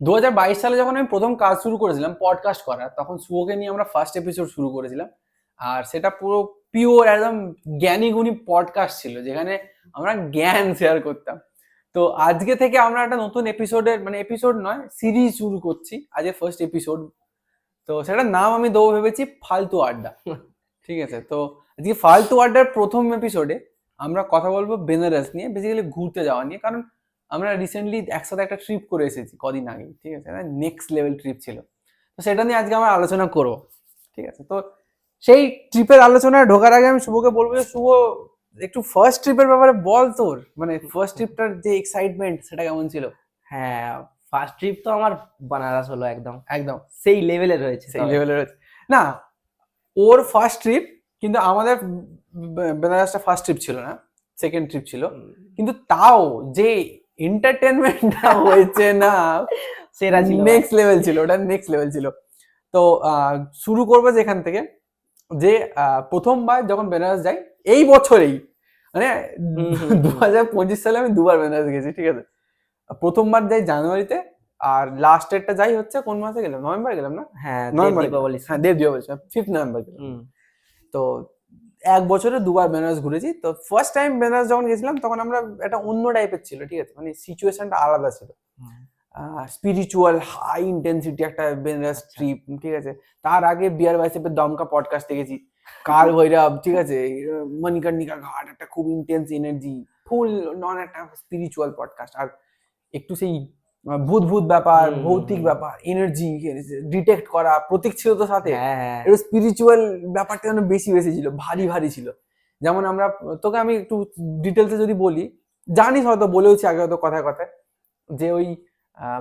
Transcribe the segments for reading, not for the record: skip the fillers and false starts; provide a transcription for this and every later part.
2022 সালে যখন আমি প্রথম কাজ শুরু করেছিলাম পডকাস্ট করার, তখন শুভকে নিয়ে আমরা ফার্স্ট এপিসোড শুরু করেছিলাম। আর সেটা পুরো পিওর একদম জ্ঞানী গুণী পডকাস্ট ছিল, যেখানে আমরা জ্ঞান শেয়ার করতাম। তো আজকে থেকে আমরা একটা নতুন এপিসোডের মানে এপিসোড নয়, সিরিজ শুরু করছি। আজকে ফার্স্ট এপিসোড, তো সেটার নাম আমি দেবো ভেবেছি ফালতু আড্ডা। ঠিক আছে, তো আজকে ফালতু আড্ডার প্রথম এপিসোডে আমরা কথা বলবো বেনারস নিয়ে, বেসিক্যালি ঘুরতে যাওয়া নিয়ে। কারণ আমরা রিসেন্টলি একসাথে একটা ট্রিপ করে এসেছি কদিন আগে, ঠিক আছে, নেক্সট লেভেল ট্রিপ ছিল। তো সেটা নিয়ে আজকে আমরা আলোচনা করব। ঠিক আছে, তো সেই ট্রিপের আলোচনায় ঢোকার আগে আমি শুভকে বলবো যে শুভ, একটু ফার্স্ট ট্রিপের ব্যাপারে বল। তোর মানে ফার্স্ট ট্রিপটার যে এক্সাইটমেন্ট সেটা কেমন ছিল? হ্যাঁ, ফার্স্ট ট্রিপ তো আমার বানারস হলো। একদম একদম সেই লেভেলের হয়েছে, সেই লেভেলের না ওর ফার্স্ট ট্রিপ, কিন্তু আমাদের বেনারসটা ফার্স্ট ট্রিপ ছিল না, সেকেন্ড ট্রিপ ছিল। কিন্তু তাও যে এন্টারটেনমেন্টটা হয়েছে না, সেরা ছিল, নেক্সট লেভেল ছিল, ওটা নেক্সট লেভেল ছিল। তো শুরু করবো যেখান থেকে, যে প্রথমবার যখন বেনারস যাই এই বছরেই, মানে 2025 সালে আমি দুবার বেনারস গেছি। ঠিক আছে, প্রথমবার যাই জানুয়ারিতে, আর লাস্ট ডেটটা যাই হচ্ছে কোন মাসে গেলাম, নভেম্বর গেলাম না? হ্যাঁ, নভেম্বর, দীপাবলি। হ্যাঁ দেব দীপাবলি, 5 নভেম্বর গেলাম। তো এক বছরে দুবার বেনারস ঘুরেছি। তো ফার্স্ট টাইম বেনারস যখন গেছিলাম তখন আমরা একটা অন্য টাইপের ছিল, ঠিক আছে, মানে সিচুয়েশনটা আলাদা ছিল। স্পিরিচুয়াল হাই ইন্টেন্সিটি একটা বেনারস ট্রিপ, ঠিক আছে। তার আগে বিয়ার বাইসেপের দমকা পডকাস্ট দেখেছি, কাল ভৈরব, ঠিক আছে, মণিকর্ণিকা ঘাট, একটা খুব ইন্টেন্স এনার্জি, ফুল নন একটা স্পিরিচুয়াল পডকাস্ট। আর একটু সেই ভূত ভূত ব্যাপার, ভৌতিক ব্যাপার, এনার্জি ডিটেক্ট করা, প্রতীক ছিল তো সাথে। একটু স্পিরিচুয়াল ব্যাপারটা যেন বেশি বেশি ছিল, ভারী ভারী ছিল। যেমন আমরা, তোকে আমি একটু ডিটেলসে যদি বলি, জানিস হয়তো, বলেওছি আগে হয়তো কথায় কথায়, যে ওই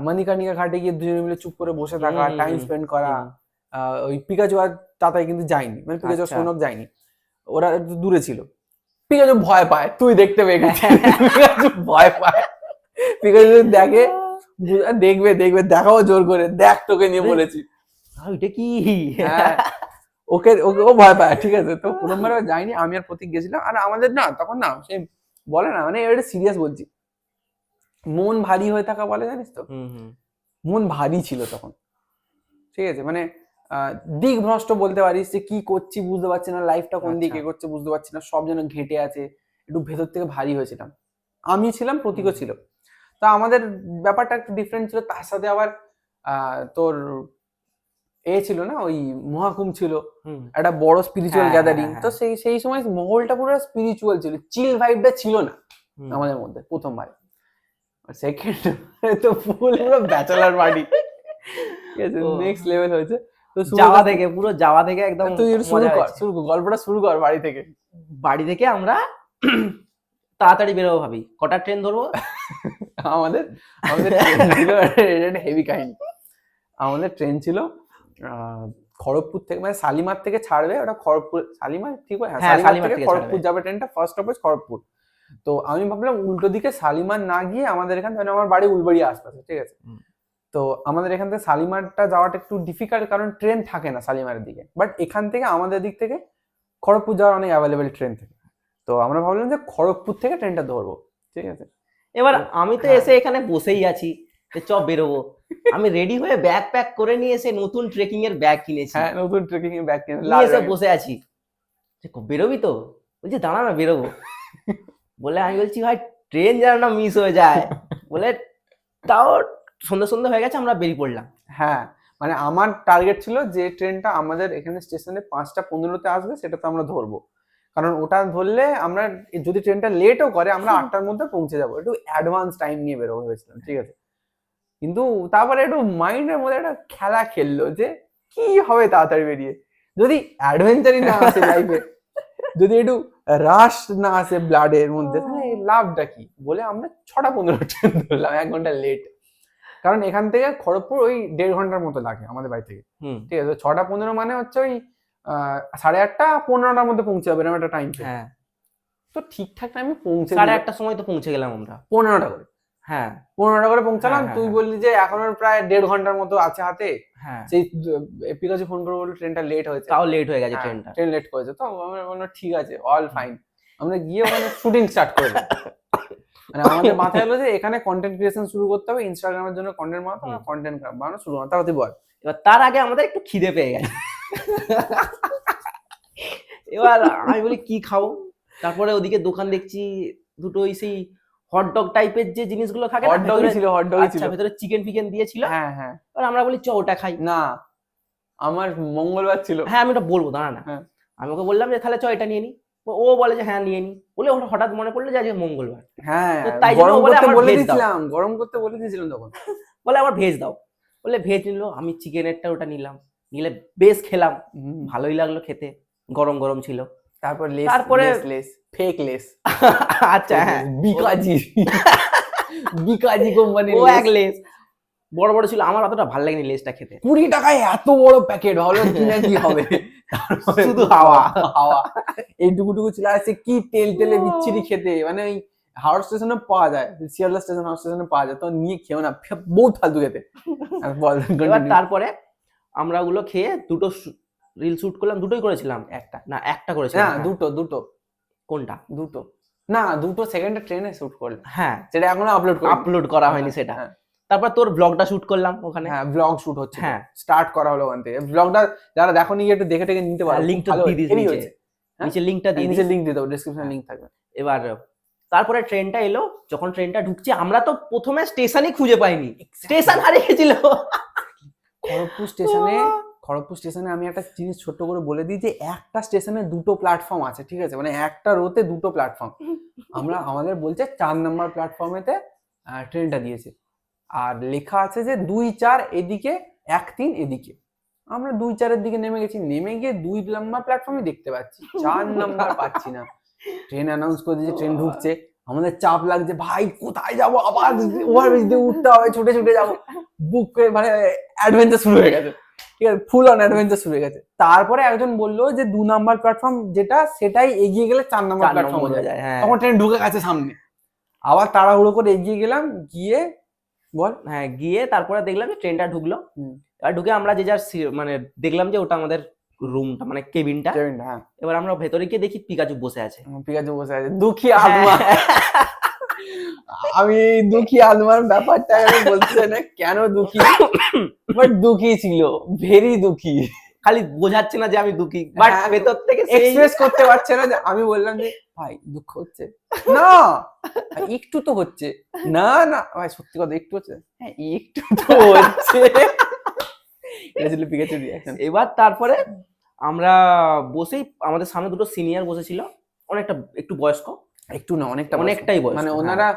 মণিকর্ণিকা ঘাটে গিয়ে দুজনে মিলে চুপ করে বসে থাকা, টাইম স্পেন্ড করা। ওই পিকাচু আর তাতাই কিন্তু যায়নি, মানে পিকাচু সৌনক যায়নি, ওরা একটু দূরে ছিল। পিকাচু ভয় পায়, তুই দেখতে পেয়ে গেছিস, পিকাচু ভয় পায়। পিকাচু দেখে, দেখবে দেখবে, দেখাও জোর করে, দেখ তোকে নিয়ে বলেছি। ওইটা কি? হ্যাঁ, ওকে ওকে ও ভয় পায়, ঠিক আছে। তো প্রথমবার যাইনি, আমি আর প্রতীক গেছিলাম। আর আমাদের না তখন না সে বলে না, মানে এটা সিরিয়াস বলছি, মন ভারী হয়ে থাকা বলে, জানিস তো, মন ভারী ছিল তখন। ঠিক আছে, মানে দিক ভ্রষ্ট বলতে পারিস, যে কি করছি বুঝতে পারছি না, লাইফটা কোন দিকে করছে বুঝতে পারছি না, সব যেন ঘেঁটে আছে, একটু ভেতর থেকে ভারী হয়েছিলাম। আমি ছিলাম, প্রতীকও ছিল। তা আমাদের ব্যাপারটা একটু ডিফারেন্ট ছিল। তার সাথে আবার তোর ছিল না, ওই মহাকুম্ভ ছিল, একটা বড় স্পিরিচুয়াল গ্যাদারিং। তো সেই সময় মহলটা পুরো স্পিরিচুয়াল ছিল, চিল ভাইবটা ছিল না আমাদের মধ্যে প্রথমবার। সেকেন্ড তো ফুল পুরো ব্যাচেলার পার্টি, ঠিক আছে, নেক্সট লেভেল হয়েছে। তো যাওয়া থেকে একদম তুই শুরু কর, গল্পটা শুরু কর বাড়ি থেকে। বাড়ি থেকে আমরা তাড়াতাড়ি বেরোবো ভাবি, কটার ট্রেন ধরবো? আমাদের আমাদের ট্রেন ছিল, এটা হেভি কাহিনী। আমাদের ট্রেন ছিল খড়গপুর থেকে, মানে শালিমার থেকে ছাড়বে, ওটা খড়গপুর, শালিমার ঠিক হয়, শালিমার থেকে খড়গপুর যাবে ট্রেনটা, ফার্স্ট স্টপেজ খড়গপুর। তো আমি ভাবলাম উল্টো দিকে শালিমার না গিয়ে আমাদের এখান থেকে, আমার বাড়ি উলবাড়িয়া আশপাশে, ঠিক আছে। তো আমাদের এখান থেকে শালিমারটা যাওয়াটা একটু ডিফিকাল্ট, কারণ ট্রেন থাকে না শালিমারের দিকে। বাট এখান থেকে আমাদের দিক থেকে খড়গপুর যাওয়ার অনেক অ্যাভেলেবেল ট্রেন থাকে। তো আমরা ভাবলাম যে খড়গপুর থেকে ট্রেনটা ধরবো, ঠিক আছে। এবার আমি তো এসে এখানে বসেই আছি, চ বেরোবো। আমি রেডি হয়ে ব্যাগ প্যাক করে নিয়ে এসে নতুন ট্রেকিং এর ব্যাগ কিনেছি। হ্যাঁ, নতুন ট্রেকিং এর ব্যাগ কিনে নিয়ে এসে বসে আছি। বেরোবি তো? বলছি দাঁড়া না, বেরোবো। বলে আমি বলছি ভাই ট্রেন যেন না মিস হয়ে যায়। বলে তাও সন্ধ্যে সন্ধ্যে হয়ে গেছে, আমরা বেরিয়ে পড়লাম। হ্যাঁ, মানে আমার টার্গেট ছিল যে ট্রেনটা আমাদের এখানে স্টেশনে 5:15 আসবে, সেটা তো আমরা ধরবো। কারণ ওটা ধরলে আমরা, যদি ট্রেনটা লেটও করে, আমরা 8টার মধ্যে পৌঁছে যাবো। একটু অ্যাডভান্স টাইম নিয়ে বেরোবো ভেবেছিলাম, ঠিক আছে। কিন্তু তারপরে একটু মাইন্ডের মধ্যে একটা খেলা খেললো, যে কি হবে তাড়াতাড়ি বেরিয়ে, যদি অ্যাডভেঞ্চারই না আসে লাইফে, যদি একটু রাশ না আসে ব্লাডের মধ্যে, তাহলে লাভটা কি? বলে আমরা 6:15 ট্রেন ধরলাম, 1 ঘন্টা লেট। কারণ এখান থেকে খড়গপুর ওই 1.5 ঘন্টার মতো লাগে আমাদের বাড়ি থেকে, ঠিক আছে। 6:15 মানে হচ্ছে ওই 8:30 15টার মধ্যে পৌঁছে যাবে, এরকম একটা টাইম। হ্যাঁ, তো ঠিকঠাক টাইমে পৌঁছে 8:30টার সময় তো পৌঁছে গেলাম আমরা, 15টা করে। হ্যাঁ, 15টা করে পৌঁছালাম। তুই বললি যে এখনো প্রায় 1.5 ঘন্টার মতো আছে হাতে। সেই পিকাচু ফোন করে বললো ট্রেনটা লেট হয়েছে, তাও লেট হয়ে গেছে, ট্রেন লেট করেছে। তো আমরা বললাম ঠিক আছে, অল ফাইন। আমরা গিয়ে ওখানে শুটিং স্টার্ট করে দিলাম। মানে আমাদের মাথায় হলো যে এখানে কন্টেন্ট ক্রিয়েশন শুরু করতে হবে, ইনস্টাগ্রামের জন্য কন্টেন্ট বানাতে হবে, কন্টেন্ট বানানো শুরু করতে হবে। বল এবার তার আগে আমাদের একটু খিদে পেয়ে গেছে। এবার আমি বলি কি খাবো, তারপরে ওদিকে দোকান দেখছি দুটো ওই সেই হটডগ টাইপের যে জিনিসগুলো থাকে না, হট ডগই ছিল, হট ডগই ছিল। আচ্ছা, ভেতরে চিকেন ফিকেন দিয়েছিল। হ্যাঁ হ্যাঁ। এবার আমরা বলি চ ওটা খাই। না, আমার মঙ্গলবার ছিল। হ্যাঁ আমি ওটা বলবো, দাঁড়া না। হ্যাঁ। আমি ওকে বললাম যে তাহলে চ এটা নিয়ে নি। ও বলে যে হ্যাঁ নিয়ে নি। বলে ওটা হঠাৎ মনে পড়লো যে আজকে মঙ্গলবার। হ্যাঁ, তো তাই জন্য গরম ও বলে করতে আমার বলে ভেজ দাও। দিয়েছিলাম, গরম করতে বলে দিয়েছিলাম তখন। বলে আমার ভেজ দাও। বলে ভেজ নিল, আমি চিকেনেরটা ওটা নিলাম, নিলে বেশ খেলাম, ভালোই লাগলো খেতে, গরম গরম ছিল। তারপর লেস, তারপরে লেস ফেক লেস। আচ্ছা হ্যাঁ, বিকাজি, বিকাজি কোম্পানির ও এক লেস বড় বড় ছিল, আমার অতটা ভালো লাগেনি লেসটা খেতে। 20 টাকায় এত বড় প্যাকেট, ভালো কিনা কি হবে, তারপরে শুধু হাওয়া হাওয়া, এইটুকুটুকু ছিল। আর সে কি তেল তেলে বিচ্ছিরি খেতে, মানে ওই হাওড়া স্টেশনে পাওয়া যায়, শিয়ালদা স্টেশন হাওড়া স্টেশনে পাওয়া যায়, তো নিয়ে খেও না, বহুত ফালতু খেতে। এবার তারপরে আমরা ওগুলো খেয়ে দুটো রিল শুট করলাম, দুটোই করেছিলাম, একটা করেছিলাম। হ্যাঁ দুটো দুটো। কোনটা? দুটো না, দুটো সেকেন্ডে ট্রেনে শুট করলাম। হ্যাঁ, সেটা এখনো আপলোড করা হয়নি সেটা। তারপর তোর ব্লগটা শুট করলাম ওখানে। হ্যাঁ, ব্লগ শুট হচ্ছে, হ্যাঁ স্টার্ট করা হলো ওখান থেকে। ব্লগটা যারা দেখোনি একটু দেখে টেকে নিতে পারো, লিংকটা দিয়ে দিস নিচে, নিচে লিংকটা দিয়ে নিচে লিংক দিয়ে দাও, ডেসক্রিপশনে লিংক থাকবে। এবার তারপরে ট্রেনটা এলো, যখন ট্রেনটা ঢুকছে আমরা তো প্রথমে স্টেশনই খুঁজে পাইনি, স্টেশন হারিয়ে গেছিল। খড়গপুর স্টেশনে আমি একটা জিনিস ছোট্ট করে বলে দিই যে একটা স্টেশনে দুটো প্ল্যাটফর্ম আছে, ঠিক আছে, মানে একটা রোতে দুটো প্ল্যাটফর্ম। আমাদের বলছে 4 নম্বর প্ল্যাটফর্মেতে ট্রেনটা দিয়েছে, আর লেখা আছে যে 2-4 এদিকে, 1-3 এদিকে। আমরা 2-4-এর দিকে নেমে গেছি, নেমে গিয়ে 2 নম্বর প্ল্যাটফর্মে দেখতে পাচ্ছি, 4 নম্বর পাচ্ছি না। ট্রেন অ্যানাউন্স করে দিয়েছে ট্রেন ঢুকছে, আমাদের চাপ লাগছে, ভাই কোথায় যাবো, আবার ওভারব্রিজ দিয়ে উঠতে হবে, ছুটে ছুটে যাবো, বুক করে, মানে অ্যাডভেঞ্চার শুরু হয়ে গেছে, ঠিক আছে, ফুল অন অ্যাডভেঞ্চার শুরু হয়ে গেছে। তারপরে একজন বললো যে 2 নম্বর প্ল্যাটফর্ম যেটা, সেটাই এগিয়ে গেলে 4 নম্বর প্ল্যাটফর্ম হয়ে যায়। তখন ট্রেন ঢুকে গেছে সামনে, আবার তাড়াহুড়ো করে এগিয়ে গেলাম, গিয়ে বল, হ্যাঁ গিয়ে তারপরে দেখলাম যে ট্রেনটা ঢুকলো। আর ঢুকে আমরা যে যার মানে দেখলাম যে ওটা আমাদের রুমটা, মানে কেবিনটা। হ্যাঁ, এবার আমরা ভেতরে গিয়ে দেখি পিকাচু বসে আছে। দুঃখী আত্মা। আমি দুঃখী আত্মার ব্যাপারটা বলতে না কেন দুঃখী, বাট দুঃখী ছিল, ভেরি দুঃখী। খালি বোঝাচ্ছে না যে আমি দুঃখী, বাট ভেতর থেকে এক্সপ্রেস করতে পারছে না। যে আমি বললাম যে ভাই দুঃখ হচ্ছে না, একটু তো হচ্ছে, না না ভাই সত্যি কথা একটু হচ্ছে, হ্যাঁ একটু তো হচ্ছে। এটা ছিল পিকাচু রিঅ্যাকশন। এবার তারপরে আমরা বসেই, আমাদের সামনে দুটো সিনিয়র বসেছিল, অনেকটা একটু বয়স্ক, একটু না অনেকটাই বয়স্ক, মানে ওনারা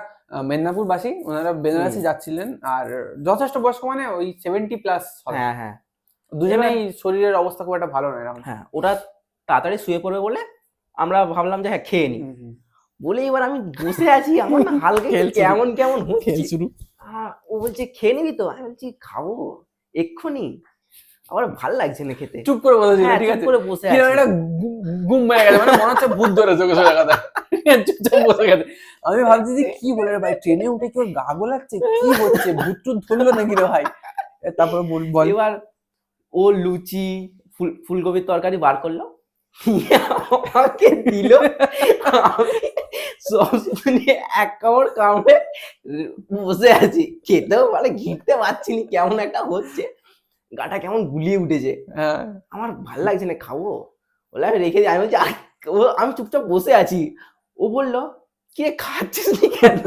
মেদিনীপুর বাসী, ওনারা বেনারসি যাচ্ছিলেন, আর যথেষ্ট বয়স্ক, মানে ওই 70+। হ্যাঁ হ্যাঁ, দুজনেই শরীরের অবস্থা খুব একটা ভালো নয় এখন। হ্যাঁ, ওরা তাড়াতাড়ি শুয়ে পড়বে বলে আমরা ভাবলাম যে হ্যাঁ খেয়ে নি বলে। এবার আমি বসে আছি, আমার না হালকা কেমন কেমন হচ্ছে, ও বলছে খেয়ে নিবি তো, আমি বলছি খাবো এক্ষুনি, আমার ভাল লাগছে না খেতে। চুপ করে বসে, ঠিক আছে, করে বসে আছে, একটা গুম হয়ে গেছে, মানে মনে হচ্ছে ভূত ধরেছে ওকে সোজা কথা, চুপচাপ বসে গেছে। আমি ভাবছি যে কি বলে রে ভাই, ট্রেনে উঠে কি ওর গা গোলাচ্ছে, কি হচ্ছে, ভূত টুত ধরলো নাকি রে ভাই। তারপর বল, এবার ও লুচি ফুলকপির তরকারি বার করলো, আমাকে দিল, সস নিয়ে এক কামড় কামড়ে বসে আছি, খেতেও মানে ঘিরতে পারছি না, কেমন একটা হচ্ছে, গাটা কেমন গুলিয়ে উঠেছে, আমার ভাল লাগছে না, খাবো বলে আমি রেখে দিই। আমি বলছি আমি চুপচাপ বসে আছি, ও বললো কি খাচ্ছিস না কেন,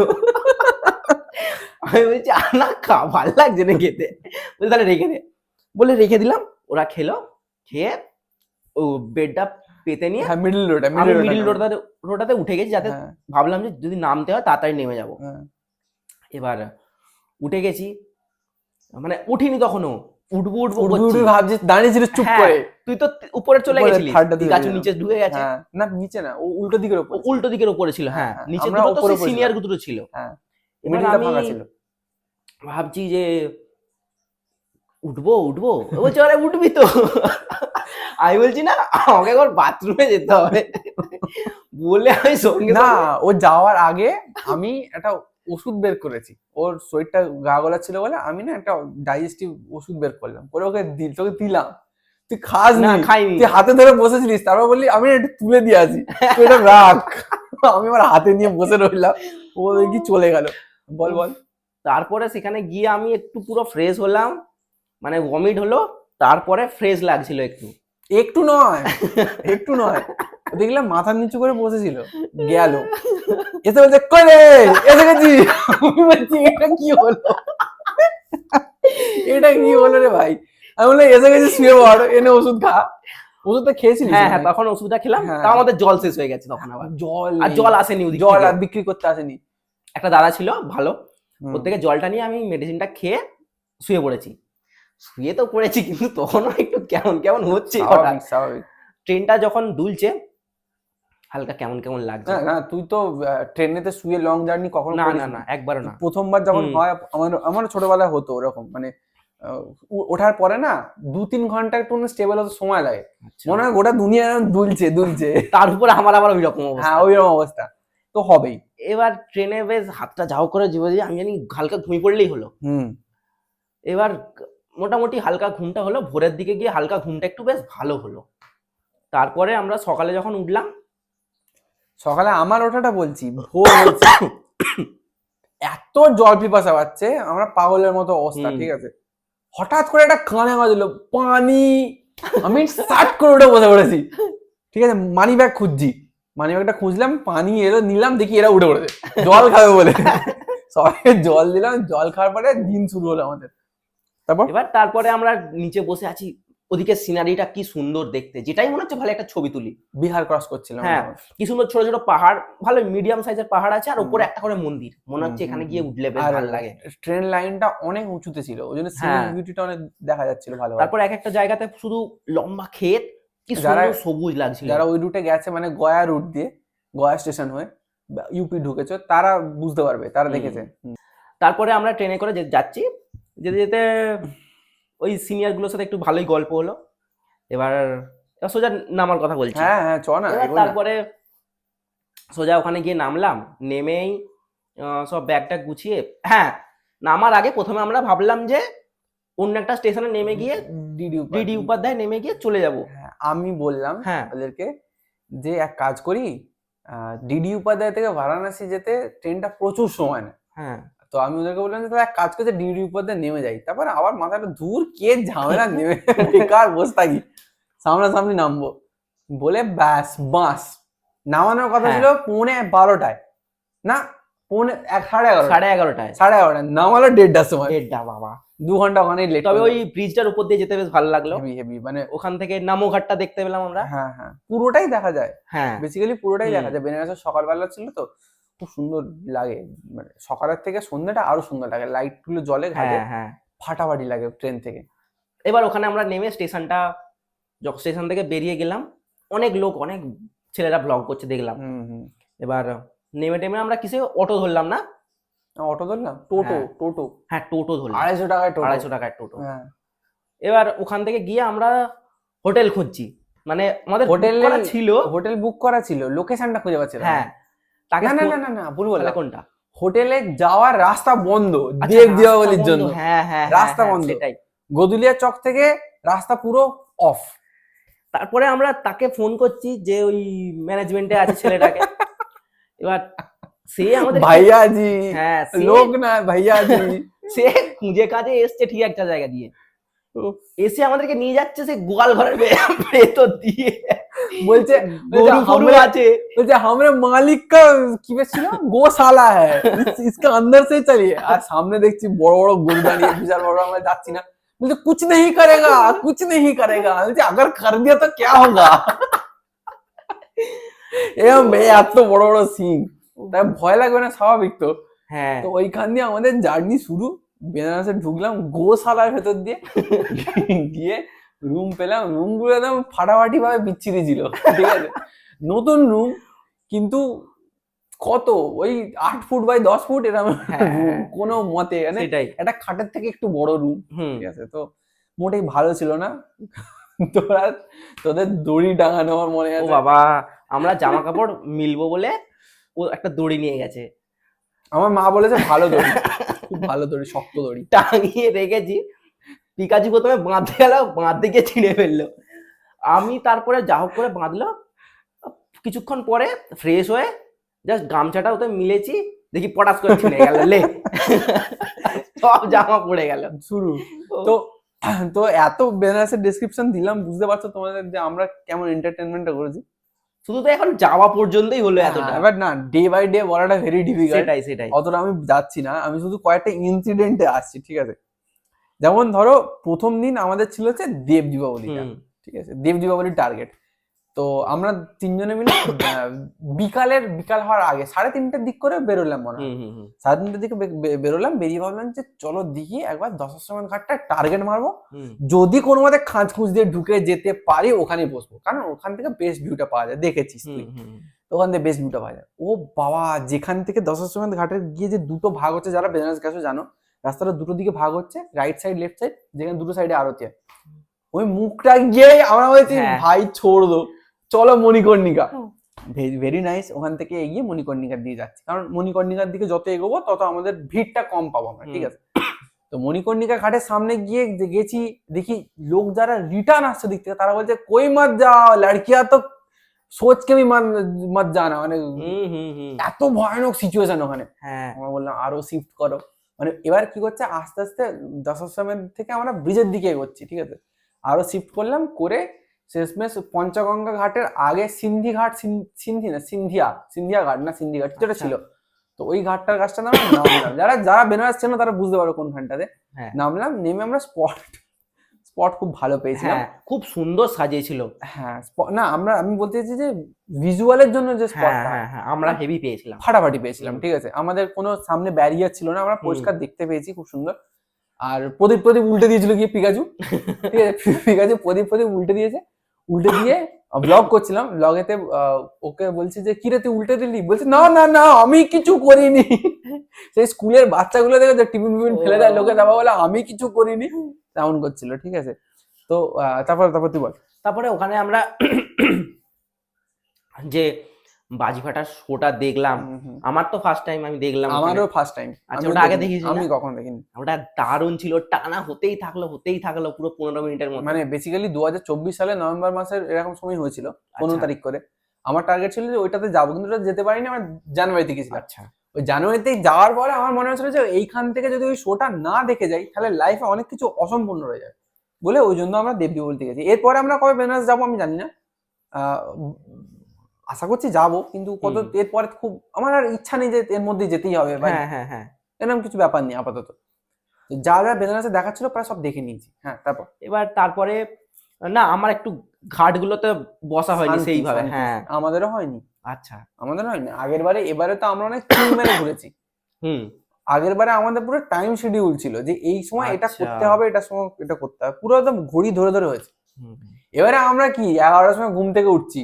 আমি বলছি না ভাল লাগছে না খেতে, বলে তাহলে রেখে দে, বলে রেখে দিলাম। ওরা খেলো, খেয়ে ও বেডটা পেতে নিয়ে মিডল রোডটাতে উঠে গেছি, যাতে ভাবলাম যে যদি নামতে হয় তাড়াতাড়ি নেমে যাবো। এবার উঠে গেছি, মানে উঠিনি তখনও, উঠবো ভাবছি, দাঁড়িয়েছিল চুপ করে, তুই তো উপরে চলে গেছিলিস, গাছ নিচে ঢুকে গেছে, না নিচে না, ও উল্টো দিকের উপরে ছিল, হ্যাঁ নিচে দুটো সিনিয়র দুটো ছিল। এবার আমি ভাবছি যে উঠবো, বলছে আরে উঠবি তো, আমি বলছি না আমাকে একবার বাথরুমে যেতে হবে বলে আমি সঙ্গে না, ও যাওয়ার আগে আমি একটা ওষুধ বের করেছি, ওর শরীরটা গা গলা ছিল বলে আমি না একটা ডাইজেস্টিভ ওষুধ বের করলাম, করে ওকে তোকে দিলাম, তুই খাস না, খাইনি, তুই হাতে ধরে বসেছিলিস, তারপর বললি আমি একটু তুলে দিয়ে আসি, তুই এটা রাখ। আমি আমার হাতে নিয়ে বসে রইলাম, ও দেখি চলে গেল। বল বল। তারপরে সেখানে গিয়ে আমি একটু পুরো ফ্রেশ হলাম, মানে ভমিট হলো, তারপরে ফ্রেশ লাগছিল একটু। একটু নয়, একটু নয়, দেখলাম মাথা নিচু করে বসেছিল, গেল এসে বলছে কই রে, এসে গেছি। আমি বলছি এটা কি হলো, এটা কি হলো রে ভাই। আমি বললাম এসে গেছি, শুয়ে পড়, এনে ওষুধ খা। ওষুধটা খেয়েছিলিস? হ্যাঁ হ্যাঁ, তখন ওষুধটা খেলাম, হ্যাঁ। তাও আমাদের জল শেষ হয়ে গেছে তখন আবার। জল আর নেই। জল আসেনি ওদিক জল থেকে। আর বিক্রি করতে আসেনি। একটা দাদা ছিল ভালো, হুম। ওর থেকে জলটা নিয়ে আমি মেডিসিনটা খেয়ে শুয়ে পড়েছি। শুয়ে তো পড়েছি, কিন্তু তখনও একটু কেমন কেমন হচ্ছে। হঠাৎ স্বাভাবিক স্বাভাবিক। ট্রেনটা যখন দুলছে, হালকা কেমন কেমন লাগছে। না না, তুই তো ট্রেনেতে শুয়ে লং জার্নি কখনো না করিস না না। না, একবারও না। প্রথমবার যখন হুম। হয়, আমার ছোটবেলায় হতো ওরকম, মানে ওঠার পরে না 2-3 ঘন্টা একটু স্টেবল হতে সময় লাগে, আচ্ছা। মনে হয় গোটা দুনিয়া দুলছে দুলছে। তার উপরে আমার আবার ওই রকম অবস্থা। হ্যাঁ ওইরকম অবস্থা তো হবেই। এবার ট্রেনে বেশ হাতটা ঝাউ করে যে আমি জানি হালকা ঘুমিয়ে পড়লেই হলো। হুম। এবার মোটামুটি হালকা ঘুমটা হলো, ভোরের দিকে গিয়ে হালকা ঘুমটা একটু বেশ ভালো হলো। তারপরে আমরা সকালে যখন উঠলাম, সকালে আমার ওঠাটা বলছি, ভোর হয়েছে, এত জল পিপাসা পাচ্ছে, আমরা পাগলের মতো অবস্থা, হুম। ঠিক আছে। হঠাৎ করে একটা কানে বাজলো পানি, আমি সাট করে উঠে বসে পড়েছি, ঠিক আছে। মানি ব্যাগ খুঁজছি, মানি ব্যাগটা খুঁজলাম, পানি এলো, নিলাম, দেখি এরা উঠে পড়েছে জল খাবে বলে। সবাইকে জল দিলাম, জল খাওয়ার পরে দিন শুরু হলো আমাদের। তারপরে আমরা নিচে বসে আছি, ওদিকে সিনারিটা কি সুন্দর দেখতে, যেটাই মনে হচ্ছে ভালো একটা ছবি তুলি। বিহার ক্রস করছিলাম। হ্যাঁ, কি সুন্দর ছোট ছোট পাহাড়, ভালো মিডিয়াম সাইজের পাহাড় আছে, আর উপরে একটা করে মন্দির, মনে হচ্ছে এখানে গিয়ে উঠলে বেশ আর ভালো লাগে। ট্রেন লাইনটা অনেক উঁচুতে ছিল, ওই জন্য হ্যাঁ। সিনিক বিউটিটা অনেক দেখা যাচ্ছিল ভালো। তারপর এক একটা জায়গাতে শুধু লম্বা ক্ষেত, কি যারা- সুন্দর সবুজ লাগছিল। যারা ওই রুটে গেছে, মানে গয়া রুট দিয়ে, গয়া স্টেশন হয়ে ইউপি ঢুকেছে, তারা বুঝতে পারবে, তারা দেখেছে। তারপরে আমরা ট্রেনে করে যাচ্ছি, যেতে যেতে ওই সিনিয়র গুলোর সাথে একটু ভালোই গল্প হলো। এবার সোজা নামার কথা বলছি। হ্যাঁ হ্যাঁ, চ না। এবার তারপরে সোজা ওখানে গিয়ে নামলাম, নেমেই সব ব্যাগ ট্যাগ গুছিয়ে, হ্যাঁ নামার আগে প্রথমে আমরা ভাবলাম যে অন্য একটা স্টেশনে নেমে গিয়ে ডিডি উপাধ্যায় নেমে গিয়ে চলে যাব। আমি বললাম হ্যাঁ ওদেরকে যে এক কাজ করি, ডিডি উপাধ্যায় থেকে বারাণসী যেতে ট্রেনটা প্রচুর সময় নেয়। হ্যাঁ, তো আমি ওদেরকে বললাম যে তাহলে এক কাজ করছে, ডিডি উপাধ্যায় নেমে যাই। তারপর আবার মাথাটা দূর, কে ঝামেলা নেমে বেকার বসে থাকি, সামনাসামনি নামবো বলে ব্যাস বাস। নামানোর কথা ছিল 11:15, না 11:30, 11:30টায় 11:30, নামালো 1:30টার সময়। 1:30, বাবা 2 ঘন্টা ওখানেই লেট। তবে ওই ব্রিজটার উপর দিয়ে যেতে বেশ ভালো লাগলো। হেভি হেভি, মানে ওখান থেকে নামোঘাটটা দেখতে পেলাম আমরা। হ্যাঁ হ্যাঁ, পুরোটাই দেখা যায়, হ্যাঁ বেসিক্যালি পুরোটাই দেখা যায়। বেনারসের সকালবেলা ছিল তো, খুব সুন্দর লাগে, মানে সকালের থেকে সন্ধ্যাটা আরো সুন্দর লাগে, লাইট গুলো জলে ঘাটে, হ্যাঁ হ্যাঁ। ফাটাফাটি লাগে ট্রেন থেকে। এবার ওখানে আমরা নেমে স্টেশনটা, যখন স্টেশন থেকে বেরিয়ে গেলাম, অনেক লোক, অনেক ছেলেরা ব্লগ করছে দেখলাম। এবার নেমে টেমে আমরা কিসে অটো ধরলাম, না অটো ধরলাম, টোটো হ্যাঁ। টোটো, হ্যাঁ টোটো ধরলাম, 250 টাকায় টোটো। 250 টাকায় টোটো। হ্যাঁ। এবার ওখান থেকে গিয়ে আমরা হোটেল খুঁজছি, মানে আমাদের হোটেল ছিল, হোটেল বুক করা ছিল, লোকেশনটা খুঁজে পাচ্ছিলাম। হ্যাঁ, তাকে না না না না না, ভুল বললাম। তাহলে কোনটা? হোটেলে যাওয়ার রাস্তা বন্ধ, আচ্ছা, দেব রাস্তা দীপাবলির বন্ধ, জন্য। হ্যাঁ হ্যাঁ, রাস্তা বন্ধ, সেটাই। গদুলিয়া চক থেকে রাস্তা পুরো অফ। তারপরে আমরা তাকে ফোন করছি, যে ওই ম্যানেজমেন্টে আছে ছেলেটাকে। এবার সে আমাদের ভাইয়া জি, হ্যাঁ লোক না ভাইয়া জি, সে খুঁজে কাজে এসছে ঠিক একটা জায়গা দিয়ে, এসে আমাদেরকে নিয়ে যাচ্ছে সে গোয়াল ঘরের ভেতর দিয়ে, বলছে গরু ফরু আছে, বলছে हमरे मालिक का কি বেশ ছিল, গোশালা है, इसका अंदर से चलिए। আর সামনে দেখছি বড় বড় গরু দাঁড়িয়ে, বিশাল বড়, আমরা যাচ্ছি না। বলছে कुछ नहीं करेगा, कुछ नहीं करेगा। বলছে अगर कर दिया तो क्या होगा। এরকম এত বড় বড় সিং, তাই ভয় লাগবে না, স্বাভাবিক তো। হ্যাঁ, তো ওইখান দিয়ে আমাদের জার্নি শুরু, বেনারসে ঢুকলাম গোশালার ভেতর দিয়ে, গিয়ে রুম পেলাম। রুম গুলো একদম ফাটাফাটি ভাবে বিচ্ছিরি ছিল, ঠিক আছে। নতুন রুম, কিন্তু কত ওই 8 ফুট বাই 10 ফুট এরকম রুম, কোনো মতে মানে সেটাই। একটা খাটের থেকে একটু বড় রুম, হুম, ঠিক আছে। তো মোটেই ভালো ছিল না। তোদের দড়ি টাঙানো আমার মনে ও আছে। বাবা, আমরা জামা কাপড় মিলবো বলে ও একটা দড়ি নিয়ে গেছে, আমার মা বলেছে ভালো দড়ি, খুব ভালো দড়ি, শক্ত দড়ি। টাঙিয়ে রেখেছি। পিকাচু প্রথমে বাঁধতে গেল, বাঁধতে গিয়ে ছিঁড়ে ফেললো। আমি তারপরে যা হোক করে বাঁধলো। কিছুক্ষণ পরে ফ্রেশ হয়ে জাস্ট গামছাটা ওতে মিলেছি, দেখি পটাশ করে ছিঁড়ে গেল, লে সব জামা পড়ে গেল শুরু। তো তো এত বেনারসের ডেসক্রিপশন দিলাম, বুঝতে পারছো তোমাদের যে আমরা কেমন এন্টারটেনমেন্টটা করেছি। শুধু তো এখন যাওয়া পর্যন্তই হলো এতটা। এবার না, ডে বাই ডে বলাটা ভেরি ডিফিকাল্ট, সেটাই সেটাই। অতটা আমি যাচ্ছি না, আমি শুধু কয়েকটা ইনসিডেন্টে আসছি, ঠিক আছে। যেমন ধরো প্রথম দিন আমাদের ছিল হচ্ছে দেব দীপাবলিটা, ঠিক আছে, দেব দীপাবলির টার্গেট। তো আমরা তিনজনে মিলে বিকাল হওয়ার আগে 3:30টার দিক করে বেরোলাম মনে হয়, 3:30টার দিকে বেরোলাম, বেরিয়ে ভাবলাম যে চলো দেখি একবার দশাশ্রমের ঘাটটা টার্গেট মারবো, যদি কোনো মতে খাঁজ খুঁজ দিয়ে ঢুকে যেতে পারি ওখানেই বসবো, কারণ ওখান থেকে বেস্ট ভিউটা পাওয়া যায়, দেখেছিস তুই, ওখান থেকে বেস্ট ভিউটা পাওয়া যায়। ও বাবা, যেখান থেকে দশাশ্রমের ঘাটের গিয়ে যে দুটো ভাগ হচ্ছে, যারা বেনারস গেছো জানো, রাস্তাটা দুটো দিকে ভাগ হচ্ছে, রাইট সাইড লেফট সাইড, যেখানে দুটো সাইডে আরতি হয়। ওই মুখটা গিয়ে আমরা বলছি ভাই ছোড় দো, চলো মণিকর্ণিকা। Very nice. ওখান থেকে এগিয়ে মণিকর্ণিকার দিকে যাচ্ছি, কারণ মণিকর্ণিকার দিকে যত এগোবো তত আমাদের ভিড়টা কম পাবো আমরা, ঠিক আছে। তো মণিকর্ণিকা ঘাটের সামনে গিয়ে গেছি, দেখি লোক যারা রিটার্ন আসছে দিক থেকে তারা বলছে কই মত যাও লড়কিয়া, তো সোচ কে ভি মত জানা, মানে এত ভয়ানক সিচুয়েশন ওখানে। আমরা বললাম আরো শিফট করো, মানে এবার কি করছে আস্তে আস্তে দশাশ্রমের থেকে আমরা ব্রিজের দিকে এগোচ্ছি, ঠিক আছে, আরো শিফট করলাম করে শেষমেশ পঞ্চগঙ্গা ঘাটের আগে সিন্ধি ঘাট, সিন্ধিয়া ঘাট না সিন্ধি ঘাট যেটা ছিল, তো ওই ঘাটটার কাছটা নামলাম। যারা বেনারস ছিল তারা বুঝতে পারো কোনখানটাতে নামলাম। নেমে আমরা স্পট খুব ভালো পেয়েছিলাম, খুব সুন্দর সাজিয়েছিল। হ্যাঁ না, আমি বলতে চাইছি যে ভিজুয়ালের জন্য যে স্পটটা আমরা হেভি পেয়েছিলাম, ফাটাফাটি পেয়েছিলাম, ঠিক আছে। আমাদের কোনো সামনে ব্যারিয়ার ছিল না, আমরা পরিষ্কার দেখতে পেয়েছি, খুব সুন্দর। আর প্রদীপ উল্টে দিয়েছিল গিয়ে পিকাচু, ঠিক আছে, পিকাচু প্রদীপ উল্টে দিয়ে ব্লগ করছিলাম, ব্লগেতে ওকে বলছি যে কিরে তুই উল্টে দিলি, বলছে না না না আমি কিছু করিনি। সেই স্কুলের বাচ্চাগুলো দেখে যে টিফিন ফেলে দেয় লোকে, তারপর বলে আমি কিছু করিনি, তেমন করছিল, ঠিক আছে। তো তারপর তুই বল। তারপরে ওখানে আমরা যে বাজিফাটার শোটা দেখলাম, আমার তো ফার্স্ট টাইম আমি দেখলাম। আমারও ফার্স্ট টাইম। আচ্ছা, ওটা আগে দেখিস? আমি কখনো দেখিনি। ওটা দারুণ ছিল, টানা হতেই থাকলো পুরো 15 মিনিটের মতো। মানে বেসিক্যালি 2024 সালে নভেম্বর মাসের এরকম সময় হয়েছিল, 15 তারিখ করে। আমার টার্গেট ছিল যে ওইটাতে যাবো, কিন্তু ওটা যেতে পারিনি, আমার জানুয়ারিতে গেছিলাম। আচ্ছা, ওই জানুয়ারিতে যাওয়ার পরে আমার মনে হচ্ছিল যে এইখান থেকে যদি ওই শোটা না দেখে যাই তাহলে লাইফে অনেক কিছু অসম্পূর্ণ রয়ে যায়, বলে ওই জন্য আমরা দেবদী বলতে গেছি। এরপরে আমরা কবে বেনারস যাবো আমি জানি না, আশা করছি যাবো, কিন্তু কত এরপরে খুব আমার আর ইচ্ছা নেই যে এর মধ্যে যেতেই হবে, এরকম কিছু ব্যাপার নেই আপাতত। যা বেনারসে দেখাচ্ছিল প্রায় সব দেখে নিয়েছি। হ্যাঁ, তারপরে না আমার একটু ঘাটগুলোতে বসা হয়নি সেইভাবে। আমাদেরও হয়নি। আচ্ছা, আমাদের হয়নি আগের বারে। এবারে তো আমরা অনেক চিল মেরে ঘুরেছি। আগের বারে আমাদের পুরো টাইম শিডিউল ছিল যে এই সময় এটা করতে হবে, এটা সময় এটা করতে হবে, পুরো একদম ঘড়ি ধরে হয়েছে। এবারে আমরা কি 11টার সময় ঘুম থেকে উঠছি,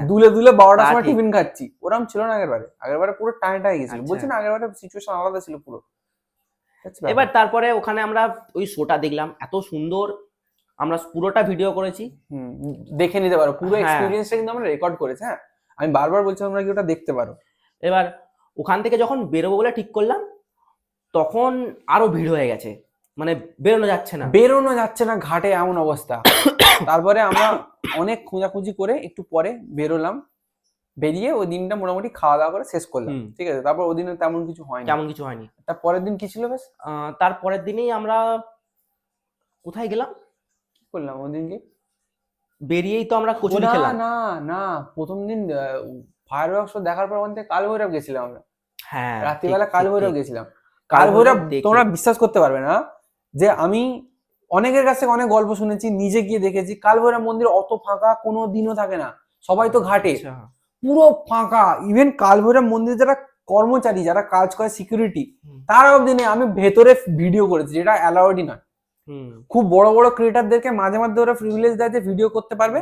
দুলে 12টার সময় টিফিন খাচ্ছি, ওরকম ছিল না আগের বারে পুরো টাইমটা গেছিল। বলছি না আগের বারে সিচুয়েশন আলাদা ছিল পুরো। এবার তারপরে ওখানে আমরা ওই শোটা দেখলাম, এত সুন্দর, আমরা পুরোটা ভিডিও করেছি, দেখে নিতে পারো পুরো এক্সপেরিয়েন্সটা, কিন্তু আমরা রেকর্ড করেছি। হ্যাঁ, আমি বারবার বলছি তোমরা কি ওটা দেখতে পারো। এবার ওখান থেকে যখন বেরোবো বলে ঠিক করলাম, তখন আরো ভিড় হয়ে গেছে, মানে বেরোনো যাচ্ছে না ঘাটে, এমন অবস্থা। তারপরে আমরা অনেক খোঁজাখুঁজি করে একটু পরে বেরোলাম, বেরিয়ে ওই দিনটা মোটামুটি খাওয়া দাওয়া করে শেষ করলাম, ঠিক আছে। তারপর ওই দিনে তেমন কিছু হয়নি। তার পরের দিন কি ছিল? বেশ তারপরের দিনেই আমরা কোথায় গেলাম, কি করলাম ওই দিনকে? বেরিয়েই তো আমরা কচুরি খেলাম। না প্রথম দিন ফায়ার ওয়ার্কস দেখার পর ওখান থেকে কালভৈরব গেছিলাম আমরা। হ্যাঁ, রাত্রিবেলা কালভৈরব গেছিলাম। কালভৈরব তোমরা বিশ্বাস করতে পারবে না যে আমি অনেকের কাছ থেকে অনেক গল্প শুনেছি, নিজে গিয়ে দেখেছি কালভৈরব মন্দির অত ফাঁকা কোনো দিনও থাকে না, সবাই তো ঘাটে, পুরো ফাঁকা। ইভেন কালভৈরব মন্দির যারা কর্মচারী, যারা কাজ করে সিকিউরিটি, তার অবধি নেই। আমি ভেতরে ভিডিও করেছি, যেটা অ্যালাউডই নয়। খুব বড় বড় ক্রিয়েটারদেরকে মাঝে মাঝে ওরা প্রিভিলেজ দেয় যে ভিডিও করতে পারবে,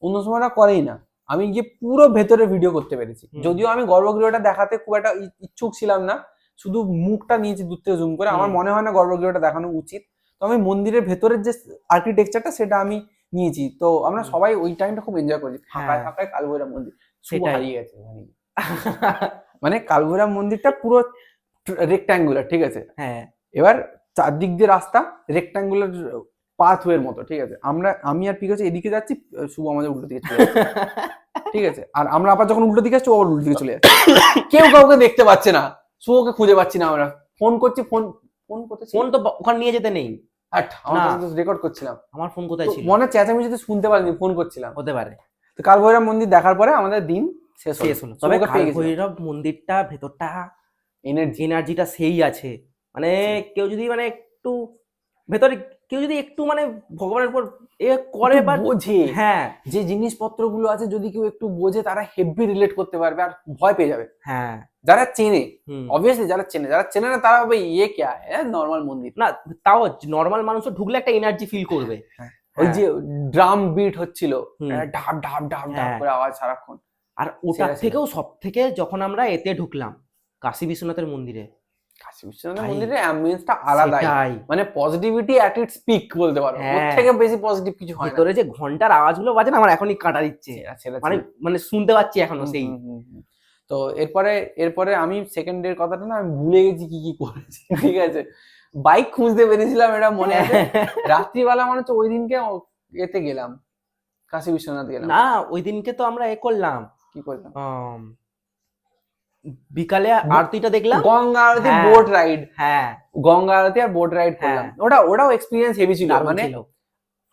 অন্য সময় ওরা করেই না। আমি গিয়ে পুরো ভেতরে ভিডিও করতে পেরেছি, যদিও আমি গর্ভগৃহটা দেখাতে খুব একটা ইচ্ছুক ছিলাম না, শুধু মুখটা নিয়েছি দূর থেকে জুম করে। আমার মনে হয় না গর্ভগৃহটা দেখানো উচিত, তো আমি মন্দিরের ভেতরের যে আর্কিটেকচারটা সেটা আমি নিয়েছি। তো আমরা সবাই ওই টাইমটা খুব এনজয় করেছি, ফাঁকায় কালভৈরব মন্দির শুভ হারিয়ে গেছে। মানে কালভৈরব মন্দিরটা পুরো রেক্ট্যাঙ্গুলার, ঠিক আছে। হ্যাঁ, এবার চারদিক দিয়ে রাস্তা রেক্ট্যাঙ্গুলার পাথওয়ের মতো, ঠিক আছে। আমি আর পিকাচু এদিকে যাচ্ছি, শুভ আমাদের উল্টো দিকে চলে যাচ্ছে। ঠিক আছে, আর আমরা আবার যখন উল্টো দিকে আসছি ও আবার উল্টো দিকে চলে যাচ্ছে। কেউ কাউকে দেখতে পাচ্ছে না, শুভকে খুঁজে পাচ্ছি না আমরা, ফোন করছি, ফোন করতেছি, ফোন তো ওখানে নিয়ে যেতে নেই। আমরা না। রেকর্ড করছিলাম, আমার ফোন কোথায় তো ছিল? মনে চেঁচামেচি তো শুনতে পারিনি, ফোন করছিলাম। হতে পারে। তো কালভৈরব মন্দির দেখার পরে আমাদের দিন শেষ হলো। তবে শুভকে পেয়ে গেছিলাম। কালভৈরব মন্দিরটা ভেতরটা এনার্জি এনার্জিটা সেই আছে, মানে কেউ যদি মানে একটু ভেতরে কেউ যদি একটু মানে ভগবানের উপর এ করে বা বোঝে, হ্যাঁ যে জিনিসপত্র গুলো আছে যদি কেউ একটু বোঝে তারা হেভি রিলেট করতে পারবে আর ভয় পেয়ে যাবে। হ্যাঁ যারা চেনে, হুম। অবভিয়াসলি যারা চেনে না তারা ভাবে ইয়ে ক্যা হ্যাঁ নর্মাল মন্দির। না তাও নর্মাল মানুষও ঢুকলে একটা এনার্জি ফিল করবে। ওই যে ড্রাম বিট হচ্ছিল, হুম। ঢাপ ঢাপ ঢাপ ঢাপ হ্যাঁ। করে আওয়াজ সারাক্ষণ। আর ওটার সেরা ছিল। থেকেও সব থেকে যখন আমরা এতে ঢুকলাম কাশী বিশ্বনাথের মন্দিরে, কাশী বিশ্বনাথ ভাই, মন্দিরের অ্যাম্বিয়েন্সটা আলাদাই, সেটাই। মানে পজিটিভিটি অ্যাট ইটস পিক বলতে পারো, ওর হ্যাঁ। থেকে বেশি পজিটিভ কিছু হয় না। ভিতরে যে ঘন্টার আওয়াজগুলো বাজে না, আমার এখনই কাটা দিচ্ছে, সেরা মানে ছিল। মানে শুনতে পাচ্ছি এখনো সেই। তো এরপরে আমি সেকেন্ড ডের কথাটা না আমি ভুলে গেছি কি কি করেছি, ঠিক আছে। বাইক খুঁজতে পেরেছিলাম, এটা মনে আছে। রাত্রিবেলা মনে হচ্ছে ওই দিনকে এতে গেলাম, কাশী বিশ্বনাথ গেলাম। না ওই দিনকে তো আমরা এ করলাম, কি করলাম, বিকালে আরতিটা দেখলাম, গঙ্গা আরতি, হ্যাঁ। বোট রাইড, হ্যাঁ গঙ্গা আরতি আর বোট রাইড করলাম। ওটাও এক্সপিরিয়েন্স হেভি ছিল। দারুণ মানে ছিল।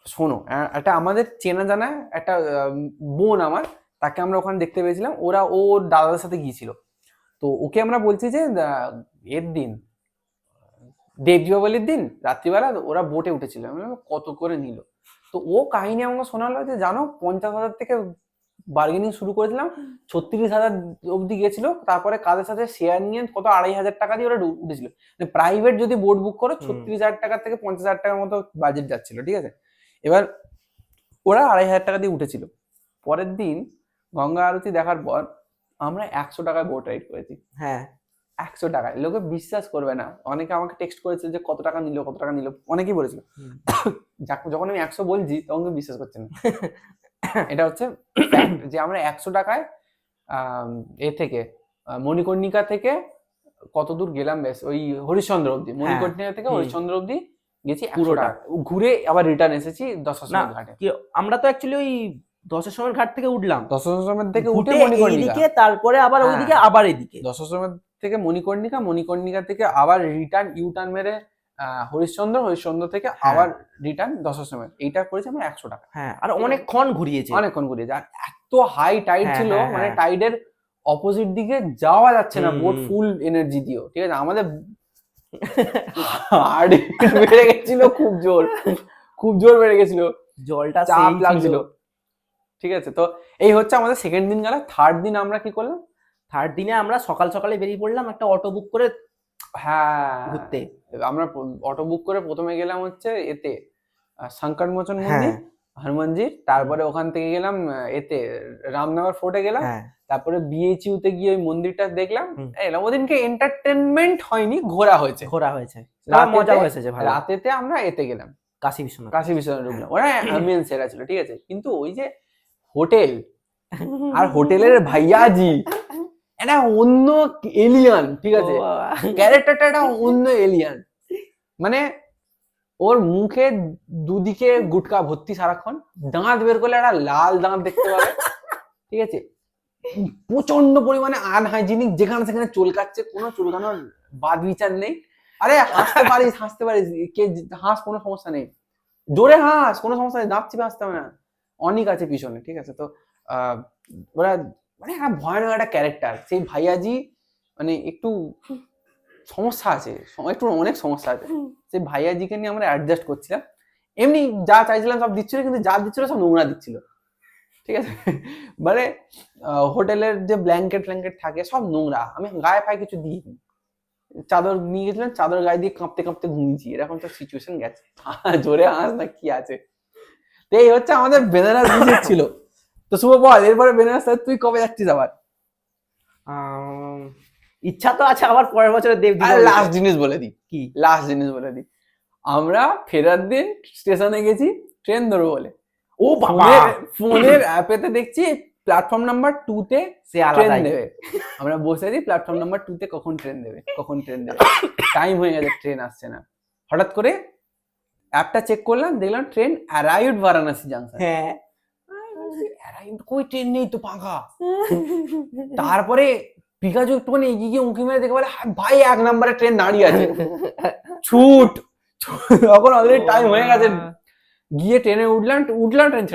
শোনো, একটা আমাদের চেনা জানা একটা বোন আমার, তাকে আমরা ওখানে দেখতে পেয়েছিলাম, ওর দাদাদের সাথে গিয়েছিল। তো ওকে আমরা বলছি যে এর দিন দেব দীপাবলির দিন রাত্রিবেলা ওরা বোটে উঠেছিল, আমি বললাম, কত করে নিল? তো ও কাহিনী আমাকে শোনালো যে জানো 50,000 থেকে বার্গেনিং শুরু করেছিলাম, 36,000 অব্দি গেছিল, তারপরে কাদের সাথে শেয়ার নিয়ে কত 2,500 টাকা দিয়ে ওরা উঠেছিল। প্রাইভেট যদি বোট বুক করো 36,000 টাকা থেকে 50,000 টাকার মতো বাজেট যাচ্ছিল, ঠিক আছে। এবার ওরা 2,500 টাকা দিয়ে উঠেছিল। পরের দিন গঙ্গা আরতি দেখার পর আমরা 100 টাকায় বোট রাইড করেছি। হ্যাঁ 100 টাকায়, লোকে বিশ্বাস করবে না। অনেকে আমাকে টেক্সট করেছে যে কত টাকা নিল, কত টাকা নিল, অনেকেই বলেছিল। যখন আমি 100 বলছি তখন কেউ বিশ্বাস করছে না। এটা হচ্ছে fact, যে আমরা 100 টাকায় এ থেকে মণিকর্ণিকা থেকে কত দূর গেলাম, বেশ ওই হরিশ্চন্দ্র অব্দি, মণিকর্ণিকা থেকে হরিশ্চন্দ্র অব্দি গেছি 100 টাকা, ঘুরে আবার রিটার্ন এসেছি দশাশ্রমের ঘাটে। আমরা তো অ্যাকচুয়ালি ওই দশাশ্রমের ঘাট থেকে উঠলাম, দশাশ্রমের থেকে উঠে উঠে এইদিকে, তারপরে আবার ওইদিকে আবার এদিকে দশাশ্রমের থেকে মণিকর্ণিকা থেকে আবার রিটার্ন ইউটার্ন মেরে হরিশ্চন্দ্র থেকে আবার রিটার্ন দশাশ্রমের। এইটা করেছি আমরা 100 টাকা। হ্যাঁ আর অনেকক্ষণ ঘুরিয়েছে, আর এত হাই টাইড ছিল, মানে টাইডের অপোজিট দিকে যাওয়া যাচ্ছে না বোট ফুল এনার্জি দিও, ঠিক আছে। আমাদের হার্ট বেড়ে গেছিল, খুব জোর বেড়ে গেছিল, জলটা চাপ লাগছিল, ঠিক আছে। তো এই হচ্ছে আমাদের সেকেন্ড দিন গেল। থার্ড দিন আমরা কি করলাম, থার্ড দিনে আমরা সকাল সকালে বেরিয়ে পড়লাম একটা অটো বুক করে ঘুরতে। আমরা অটো বুক করে প্রথমে গেলাম হচ্ছে এতে সংকট মোচন মন্দির, হনুমানজির, তারপরে ওখান থেকে গেলাম এতে রামনগর ফোর্টে গেলাম, তারপরে বিএইচইউ তে গিয়ে ওই মন্দিরটা দেখলাম। এলাম, ওদিনকে এন্টারটেনমেন্ট হয়নি, ঘোরা হয়েছে, মজা হয়েছে। রাতেতে আমরা এতে গেলাম কাশী বিশ্বনাথ ঢুকলাম। ওরা অ্যাম্বিয়েন্স সেরা ছিল, ঠিক আছে। কিন্তু ওই যে হোটেল আর হোটেলের ভাইয়াজি এটা অন্য এলিয়ান, ঠিক আছে। ক্যারেক্টারটা একটা অন্য এলিয়ান, মানে ওর মুখে দুদিকে গুটকা ভর্তি সারাক্ষণ, দাঁত বের করলে একটা লাল দাঁত দেখতে পাবে, ঠিক আছে। প্রচন্ড পরিমাণে আনহাইজিনিক, যেখানে সেখানে চুলকাচ্ছে, কোনো চুলকানোর বাদ বিচার নেই। আরে হাসতে পারিস কে, হাস, কোনো সমস্যা নেই, জোরে হাস, কোনো সমস্যা নেই, দাঁত চিপে হাসতে হবে না। অনেক আছে পিছনে, ঠিক আছে। তো ওরা মানে একটা ভয়ানক একটা ক্যারেক্টার সেই ভাইয়াজি, মানে একটু সমস্যা আছে, একটু অনেক সমস্যা আছে। সেই ভাইয়াজিকে নিয়ে আমরা অ্যাডজাস্ট করছিলাম। এমনি যা চাইছিলাম সব দিচ্ছিল, কিন্তু যা দিচ্ছিল সব নোংরা দিচ্ছিল, ঠিক আছে। মানে হোটেলের যে ব্ল্যাঙ্কেট থাকে সব নোংরা, আমি গায়ে পায়ে কিছু দিইনি। চাদর নিয়ে গেছিলাম, চাদর গায়ে দিয়ে কাঁপতে কাঁপতে ঘুমিয়েছি, এরকম তো সিচুয়েশন গেছে। জোরে হাস না, কি আছে। তো এই হচ্ছে আমাদের বেনারস ভিজিট ছিল। তো শুভ বল, এরপরে বেনারস তুই কবে যাচ্ছিস আবার? ইচ্ছা তো আছে আবার পরের বছরে লাস্ট জিনিস বলে দিই, আমরা ফেরার দিন স্টেশনে গেছি ট্রেন ধরবো বলে, ও বাবা ফোনের অ্যাপেতে দেখছি প্ল্যাটফর্ম নাম্বার 2 তে ট্রেন দেবে। আমরা বসে আছি প্ল্যাটফর্ম নাম্বার 2 তে, কখন ট্রেন দেবে। টাইম হয়ে গেছে, ট্রেন আসছে না। হঠাৎ করে অ্যাপটা চেক করলাম, দেখলাম ট্রেন অ্যারাইভড বারাণসী জাংশন। কই ট্রেন নেই তো ফাঁকা। তারপরে পিকাচু একটুখানি এগিয়ে গিয়ে উঁকি মেরে দেখে বলে ভাই 1 নম্বরে ট্রেন দাঁড়িয়ে আছে, ছুট। তখন অলরেডি টাইম হয়ে গেছে, গিয়ে ট্রেনে উঠলাম, ট্রেন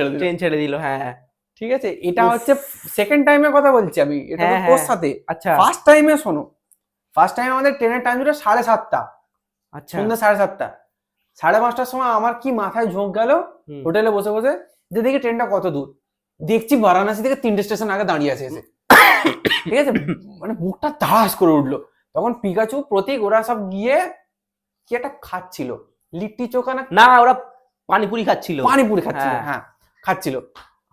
ছেড়ে দিল। হ্যাঁ ঠিক আছে, এটা হচ্ছে সেকেন্ড টাইমের কথা বলছি আমি, এটা তো হ্যাঁ, তোর হ্যাঁ। সাথে। আচ্ছা ফার্স্ট টাইমে শোনো, ফার্স্ট টাইম আমাদের ট্রেনের টাইম ছিল 7:30, আচ্ছা সন্ধ্যে 7:30। 5:30টার সময় আমার কি মাথায় ঝোঁক গেল, হোটেলে বসে বসে যে দেখি ট্রেনটা কত দূর, দেখছি বারাণসী থেকে 3টে স্টেশন আগে দাঁড়িয়ে আছে এসে। ঠিক আছে, মানে বুকটা ধাস করে উঠলো। তখন পিকাচু, প্রতীক, ওরা সব গিয়ে কি একটা খাচ্ছিল, লিট্টি চোখা না না ওরা পানিপুরি খাচ্ছিল। খাচ্ছিল, হ্যাঁ খাচ্ছিল।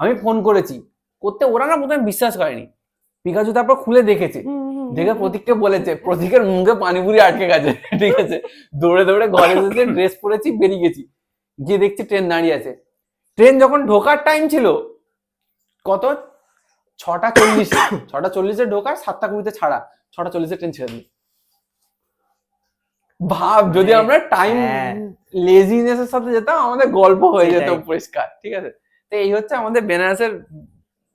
আমি ফোন করেছি করতে, ওরা না প্রথমে বিশ্বাস করেনি। পিকাচু তারপর খুলে দেখেছে, দেখে প্রতীককে বলেছে, প্রতীকের মুখে পানিপুরি আটকে গেছে। ঠিক আছে, দৌড়ে দৌড়ে ঘরে এসেছে, ড্রেস পরেছি, বেরিয়ে গেছি, গিয়ে দেখছি ট্রেন দাঁড়িয়ে আছে। ট্রেন যখন ঢোকার টাইম ছিল কত, 6:40, 6:40 ঢোকার, 7:20 ছাড়া, 6:40 ট্রেন ছেড়ে দিল। ভাব, যদি আমরা টাইম লেজিনেস এর সাথে যেতাম, আমাদের গল্প হয়ে যেত পরিষ্কার। ঠিক আছে, তো এই হচ্ছে আমাদের বেনারসের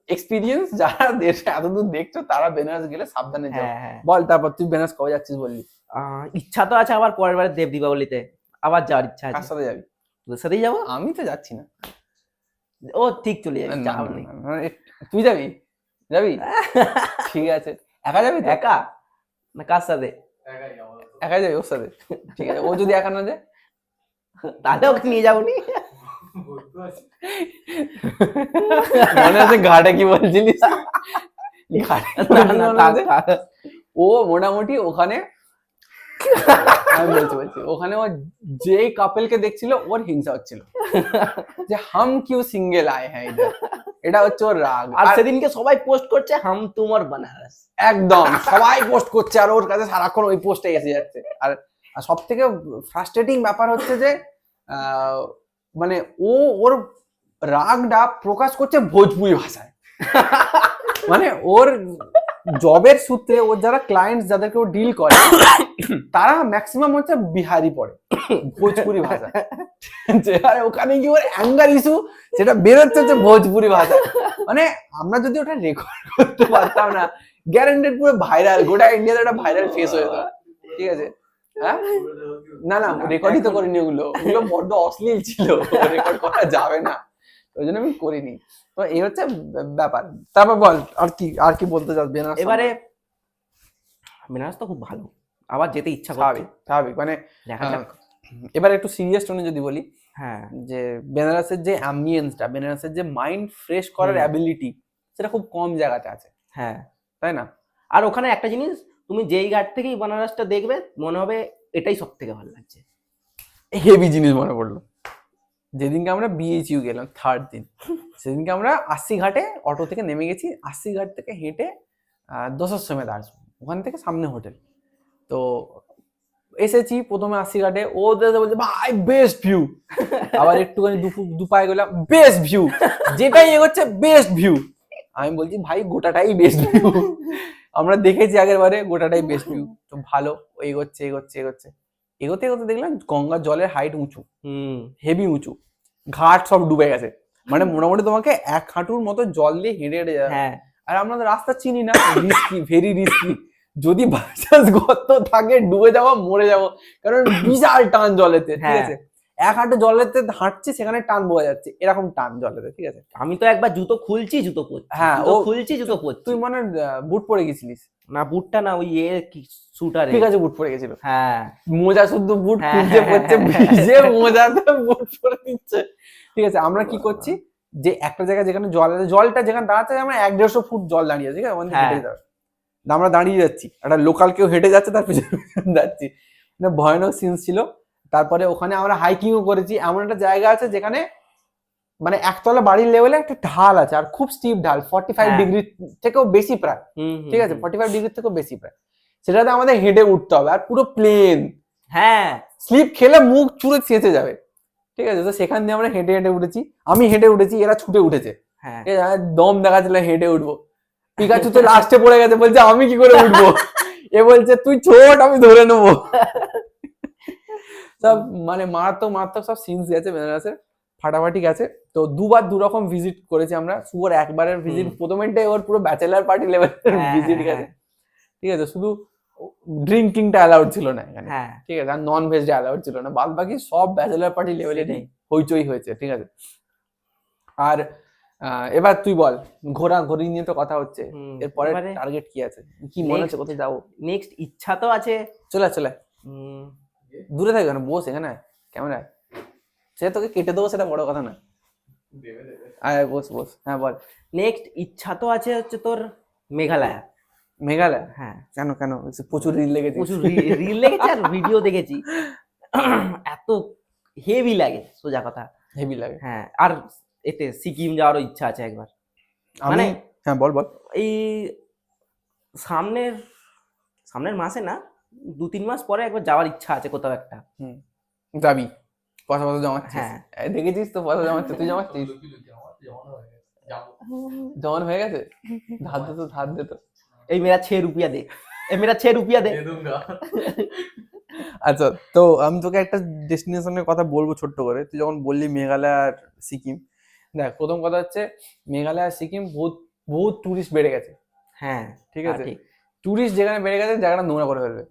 এক্সপিরিয়েন্স। যারা দেশে এতদূর দেখছো তারা বেনারস গেলে সাবধানে যাও। বল, তারপর তুই বেনারস কবে যাচ্ছিস বললি? ইচ্ছা তো আছে আবার পরের বারে দেব দীপাবলিতে আবার যাওয়ার ইচ্ছা আছে। কার সাথে যাবি? তোদের সাথেই যাবো। আমি তো যাচ্ছি না। ও ঠিক চলে যাবি, না, না, না, তুই যাবি? ঠিক আছে, একা যাবি? একা না কার সাথে? একাই যাবি ওর সাথে? ঠিক আছে, ও যদি একা না যায় তাহলে ওকে নিয়ে যাবো নি। মনে আছে ঘাটে কি বলছিলিস? ও মোটামুটি ওখানে, আমি বলছি ওখানে ও যেই কাপেলকে দেখছিল ওর হিংসা হচ্ছিল যে হাম কিউ সিঙ্গেল আয়ে হ্যাঁ ইধার, এটা হচ্ছে ওর রাগ। আর সেদিনকে সবাই পোস্ট করছে হাম তোমার বানারস, একদম সবাই পোস্ট করছে, আর ওর কাছে সারাক্ষণ ওই পোস্টে এসে যাচ্ছে। আর সব থেকে ফ্রাস্ট্রেটিং ব্যাপার হচ্ছে যে মানে ও ওর রাগটা প্রকাশ করছে ভোজপুরি ভাষায়। মানে ওর জবের সূত্রে ওর যারা ক্লায়েন্টস, যাদেরকে ও ডিল করে, তারা ম্যাক্সিমাম হচ্ছে বিহারি পড়ে, ভোজপুরি ভাষা। আর ওখানে গিয়ে ওর অ্যাঙ্গার ইস্যু সেটা বেরোচ্ছে হচ্ছে ভোজপুরি ভাষা। মানে আমরা যদি ওটা রেকর্ড করতে পারতাম না, গ্যারান্টেড পুরো ভাইরাল, গোটা ইন্ডিয়াতে একটা ভাইরাল ফেস হয়ে যেত। ঠিক আছে, হ্যাঁ, না না রেকর্ডই তো করিনি, ওগুলো বড্ড অশ্লীল ছিল, রেকর্ড করা যাবে না, ওই জন্য আমি করিনি। তো এই হচ্ছে ব্যাপার। তারপর বল, আর কি বলতে চাস বেনারস? এবারে বেনারস তো খুব ভালো, আবার যেতে ইচ্ছা করছে। স্বাভাবিক মানে দেখা যাক। এবার একটু সিরিয়াস টোনে যদি বলি, হ্যাঁ, যে বেনারসের যে অ্যাম্বিয়েন্সটা, বেনারসের যে মাইন্ড ফ্রেশ করার অ্যাবিলিটি, সেটা খুব কম জায়গাতে আছে। হ্যাঁ, তাই না? আর ওখানে একটা জিনিস, তুমি যেই ঘাট থেকেই বেনারসটা দেখবে মনে হবে এটাই সব থেকে ভালো লাগছে। হেভি জিনিস মনে পড়লো, যেদিনকে আমরা বিএইচইউ গেলাম থার্ড দিন, সেদিনকে আমরা 80 ঘাটে অটো থেকে নেমে গেছি, 80 ঘাট থেকে হেঁটে দশাশ্রমে দাঁড়াবো, ওখান থেকে সামনে হোটেল। তো এসেছি প্রথমে 80 ঘাটে, ও বলছে ভাই বেস্ট ভিউ, আবার একটুখানি দু পায়ে গেলাম বেস্ট ভিউ, যেটাই এগোচ্ছে বেস্ট ভিউ। আমি বলছি ভাই গোটাটাই বেস্ট ভিউ, আমরা দেখেছি আগের বারে, গোটাটাই বেস্ট ভিউ। তো ভালো, এগোচ্ছে এগোতে এগোতে দেখলাম গঙ্গার জলের হাইট উঁচু, হেভি উঁচু, ঘাট সব ডুবে গেছে, মানে মোটামুটি তোমাকে 1 হাঁটুর মতো জল দিয়ে হেঁটে হেঁটে যাবে। আর আমরা তো রাস্তা চিনি না, রিস্কি, ভেরি রিস্কি, যদি বাইচান্স গর্ত থাকে ডুবে যাবো, মরে যাবো, কারণ বিশাল টান জলেতে। ঠিক আছে, 1 হাঁটু জলেতে হাঁটছি, সেখানে টান বোঝা যাচ্ছে, এরকম টান জলেতে। ঠিক আছে, আমি তো একবার জুতো খুলছি জুতো পরছি, হ্যাঁ ও খুলছি জুতো পরছি। তুই মানে বুট পরে গেছিলিস? না বুটটা না, ওই শুটারে। ঠিক আছে, বুট পরে গেছিল। হ্যাঁ, মোজা শুদ্ধ বুট খুলতে পড়ছে, ভিজে মোজাতে বুট পরে দিচ্ছে। ঠিক আছে, আমরা কি করছি, যে একটা জায়গায় যেখানে জলটা যেখানে দাঁড়াচ্ছে, আমরা 1-150 ফুট জল দাঁড়িয়ে আছে, ঠিক আছে, হেঁটে যাবে, আমরা দাঁড়িয়ে যাচ্ছি, একটা লোকাল কেউ হেঁটে যাচ্ছে, তার পিছনে যাচ্ছি, মানে ভয়ানক সিন ছিল। তারপরে ওখানে আমরা হাইকিংও করেছি, এমন একটা জায়গা আছে যেখানে মানে একতলা বাড়ির লেভেলে একটা ঢাল আছে, আর খুব স্টিপ ঢাল, 45 ডিগ্রি থেকেও বেশি প্রায়। ঠিক আছে, 45 ডিগ্রি থেকেও বেশি প্রায়, সেটাতে আমাদের হেঁটে উঠতে হবে, আর পুরো প্লেন, হ্যাঁ, স্লিপ খেলে মুখ চুরে চেঁচে যাবে। ঠিক আছে, তো সেখান দিয়ে আমরা হেঁটে হেঁটে উঠেছি, আমি হেঁটে উঠেছি, এরা ছুটে উঠেছে, দম দেখাচ্ছিল হেঁটে উঠবো। পিকাচু তো লাস্টে পড়ে গেছে, বলছে আমি কি করে উঠবো, এ বলছে তুই ছোট, আমি ধরে নেবো। সব মানে মারাত্মক সব সিনস গেছে বেনারসের, ফাটাফাটি গেছে। তো দুবার দুরকম ভিজিট করেছি আমরা। শুভর একবারের ভিজিট প্রথমেরটাই ওর পুরো ব্যাচেলার পার্টি লেভেল ভিজিট গেছে, ঠিক আছে। শুধু ড্রিঙ্কিংটা অ্যালাউড ছিল না এখানে, হ্যাঁ ঠিক আছে, আর নন ভেজটা অ্যালাউড ছিল না। বাদ বাকি সব ব্যাচেলার পার্টি লেভেলেরই হইচই হয়েছে, ঠিক আছে। আর এবার তুই বল, ঘোরাঘুরি নিয়ে তো কথা হচ্ছে, এরপরে টার্গেট কি আছে, কি মনে হচ্ছে কোথায় যাবো? নেক্সট ইচ্ছা তো আছে, চলে দূরে থাকবে না, বস এখানে ক্যামেরায়, সে তোকে কেটে দেবো সেটা বড় কথা না। আয় বস, হ্যাঁ বল। নেক্সট ইচ্ছা তো আছে হচ্ছে তোর মেঘালয়। হ্যাঁ কেন প্রচুর রিল লেগেছে, প্রচুর রিল লেগেছে আর ভিডিও দেখেছি, এত হেভি লাগে, সোজা কথা হেভি লাগে। হ্যাঁ, আর এতে সিকিম যাওয়ারও ইচ্ছা আছে একবার, মানে হ্যাঁ বল এই সামনের মাসে না, 2-3 মাস পরে একবার যাওয়ার ইচ্ছা আছে কোথাও একটা। যাবি? পয়সা জমাচ্ছিস? হ্যাঁ দেখেছিস তো, পয়সা জমাচ্ছিস, তুই জমাচ্ছিস? জমানো হয়ে গেছে, ধার দে তো। এই মেরা 6 রুপিয়া দে, মেরা 6 রুপিয়া দে। আচ্ছা, তো আমি তোকে একটা ডেস্টিনেশনের কথা বলবো ছোট্ট করে। তুই যখন বললি মেঘালয় আর সিকিম, দেখ প্রথম কথা হচ্ছে মেঘালয় আর সিকিম বহুত টুরিস্ট বেড়ে গেছে। হ্যাঁ ঠিক আছে, টুরিস্ট যেখানে বেড়ে গেছে জায়গাটা নোংরা করে ফেলবে।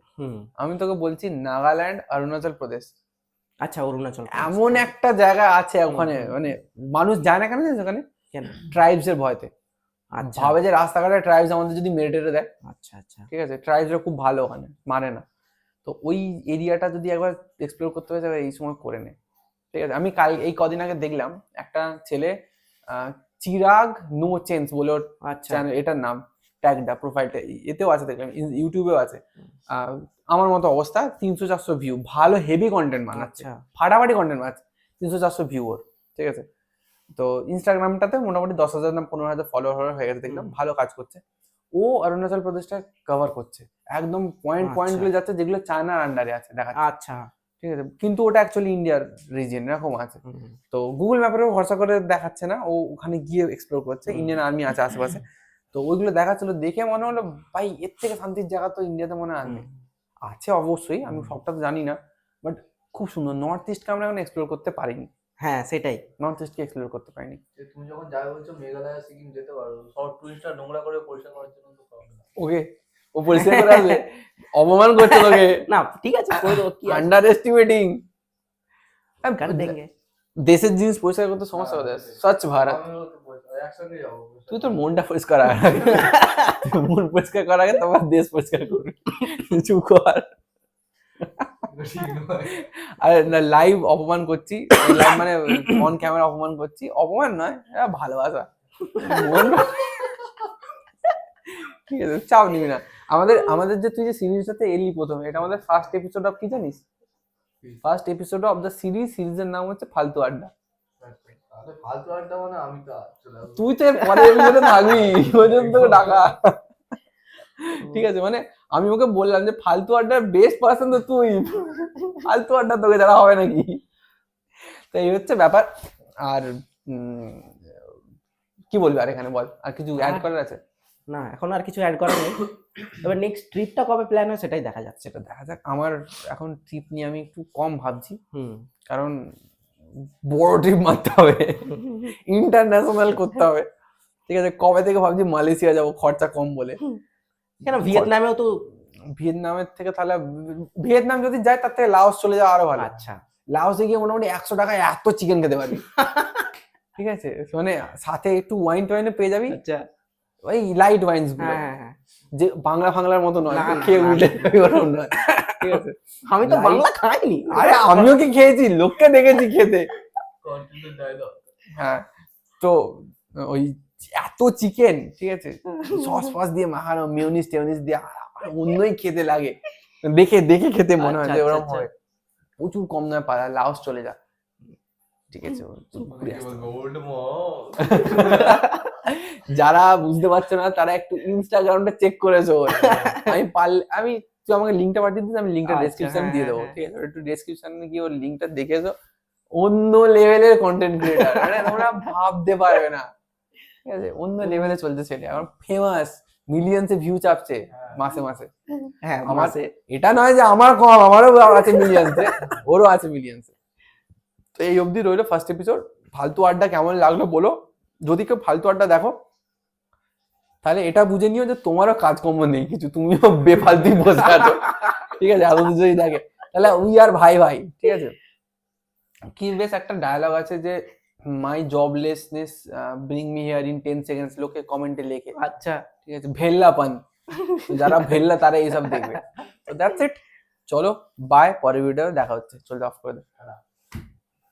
আমি তোকে বলছি নাগাল্যান্ড, অরুণাচল প্রদেশ। আচ্ছা, অরুণাচল এমন একটা জায়গা আছে ওখানে, মানে মানুষ যায় না কেন জানিস ওখানে? কেন? ট্রাইবস এর ভয়তে। ভাবে যে রাস্তাঘাটে ট্রাইবস আমাদের যদি মেরে টেরে দেয়। আচ্ছা, ঠিক আছে, ট্রাইবসরা খুব ভালো ওখানে, মানে না। তো ওই এরিয়াটা যদি একবার এক্সপ্লোর করতে হয় তাহলে এই সময় করে নে, ঠিক আছে। আমি এই কদিন আগে দেখলাম একটা ছেলে চিরাগ নো চেঞ্জ বলে ওর এটার নাম, ট্যাগটা প্রোফাইলটা এতেও আছে, দেখলাম ইউটিউবেও আছে। আমার মতো অবস্থা, 300-400 ভিউ, ভালো হেভি কন্টেন্ট বানাচ্ছে, ফাটাফাটি কন্টেন্ট বানাচ্ছে, 300-400 ভিউ ওর, ঠিক আছে। তো ইনস্টাগ্রামটাতে মোটামুটি 10,000 না 15,000 ফলোয়ার হয়ে গেছে, দেখলাম ভালো কাজ করছে। ও অরুণাচল প্রদেশটা কভার করছে, একদম পয়েন্ট গুলো যাচ্ছে যেগুলো চায়নার আন্ডারে আছে দেখা। আচ্ছা, ঠিক আছে, কিন্তু ওটা অ্যাকচুয়ালি ইন্ডিয়ার রিজিয়ন এরকম আছে। তো গুগল ম্যাপেরও ভরসা করে দেখাচ্ছে না, ও ওখানে গিয়ে এক্সপ্লোর করছে, ইন্ডিয়ান আর্মি আছে আশেপাশে। তো ওইগুলো দেখাচ্ছিল, দেখে মনে হলো ভাই এর থেকে শান্তির জায়গা তো ইন্ডিয়াতে মনে হয় আছে অবশ্যই, আমি সবটা তো জানি না, বাট খুব সুন্দর। নর্থ ইস্টকে আমরা এখন এক্সপ্লোর করতে পারিনি। হ্যাঁ সেটাই, নর্থ ইস্টকে এক্সপ্লোর করতে পারিনি। তুমি যখন যাবে বলছো মেঘালয় সিকিম যেতে পারো, সব টুরিস্টরা নোংরা করে পরিষ্কার করার জন্য তো প্রবলেম। ওকে, ও পরিষ্কার করে আসবে, অপমান করছে তোকে। না ঠিক আছে, করে দেবো, কি আন্ডার এস্টিমেটিং। कर देंगे, দেশের জিনিস পরিষ্কার করতে সমস্যা হবে। স্বচ্ছ ভারত, একসঙ্গে যাবো। তুই তোর মনটা পরিষ্কার আগে, মন পরিষ্কার করার আগে তোমার দেশ পরিষ্কার করবি, চুপ কর। আরে না, লাইভ অপমান করছি, মানে অন ক্যামেরা অপমান করছি, অপমান নয়, ভালোবাসা। ঠিক আছে, চাপ নিবি না। আমাদের যে তুই যে সিরিজটাতে এলি প্রথমে, এটা আমাদের ফার্স্ট এপিসোড অফ, কি জানিস? ফার্স্ট এপিসোড অফ দ্য সিরিজের নাম হচ্ছে ফালতু আড্ডা। ফালতু আড্ডা মানে আমি তো তুই তো পরের এপিসোডে থাকবি, পর্যন্ত ডাকা, ঠিক আছে। মানে আমি ওকে বললাম যে ফালতু আড্ডার বেস্ট পার্সন তো তুই, ফালতু আড্ডা তোকে যারা হবে নাকি? তো এই হচ্ছে ব্যাপার। আর কি বলবি আর এখানে, বল আর কিছু অ্যাড করার আছে? না, এখন আর কিছু অ্যাড করার নেই। এবার নেক্সট ট্রিপটা কবে প্ল্যান হয় সেটাই দেখা যাচ্ছে। সেটা দেখা যাক। আমার এখন ট্রিপ নিয়ে আমি একটু কম ভাবছি, কারণ বড় ট্রিপ মারতে হবে, ইন্টারন্যাশনাল করতে হবে, ঠিক আছে। কবে থেকে ভাবছি মালয়েশিয়া যাবো, খরচা কম বলে। কেন, ভিয়েতনামেও তো, ভিয়েতনামের থেকে তাহলে ভিয়েতনাম যদি যায় তার থেকে লাওস চলে যাওয়া আরো ভালো। আচ্ছা, লাওসে গিয়ে মোটামুটি 100 টাকায় এত চিকেন খেতে পারবি, ঠিক আছে। মানে সাথে একটু ওয়াইন টোয়াইনে পেয়ে যাবি, আচ্ছা, ওই লাইট ওয়াইনস গুলো, যে বাংলার মতো নয়, খেয়ে উঠে ওরকম নয়, ঠিক আছে। আমি তো বাংলা খাইনি, আরে আমিও কি খেয়েছি, লোককে দেখেছি খেতে। হ্যাঁ, তো ওই এত চিকেন, ঠিক আছে, সস ফস দিয়ে মাখানো, মিউনিস টেউনিস দিয়ে অন্যই খেতে লাগে, দেখে দেখে খেতে মনে হয় যে ওরকম হয়। প্রচুর কম দামে পাওয়া যায়, লাওস চলে যা, ঠিক আছে। যারা বুঝতে পারছো না তারা একটু ইনস্টাগ্রামটা চেক করেছো। আমি তুই আমাকে লিঙ্কটা পাঠিয়ে দিস, আমি লিঙ্কটা ডেসক্রিপশন দিয়ে দেবো, ঠিক আছে। একটু ডেসক্রিপশনে গিয়ে ওর লিঙ্কটা দেখেছো, অন্য লেভেলের কন্টেন্ট ক্রিয়েটার, মানে তোমরা ভাবতে পারবে না, ঠিক আছে। অন্য লেভেলে চলছে ছেলে, এখন ফেমাস, মিলিয়নসে ভিউ চাপছে মাসে মাসে। হ্যাঁ, আমার এটা নয় যে আমার কম, আমারও আছে মিলিয়নসে, ওরও আছে মিলিয়নসে। তো এই অবধি রইলো ফার্স্ট এপিসোড। ফালতু আড্ডা কেমন লাগলো বলো। যদি কেউ ফালতু আড্ডা দেখো তাহলে এটা বুঝে নিও যে তোমারও কাজকর্ম নেই কিছু, তুমিও বেফালতু বসে আছো, ঠিক আছে? এত যদি দেখে তাহলে উই আর ভাই ভাই, ঠিক আছে? কি বেশ একটা ডায়লগ আছে যে my joblessness bring me here in 10 seconds, লোকে কমেন্টে লেখে, আচ্ছা, ঠিক আছে? ভেল্লাপান, যারা ভেল্লা তারা এইসব দেখবে। তো দ্যাটস ইট, চলো বাই, পরের ভিডিও দেখা হচ্ছে, চলো অফ করে দে।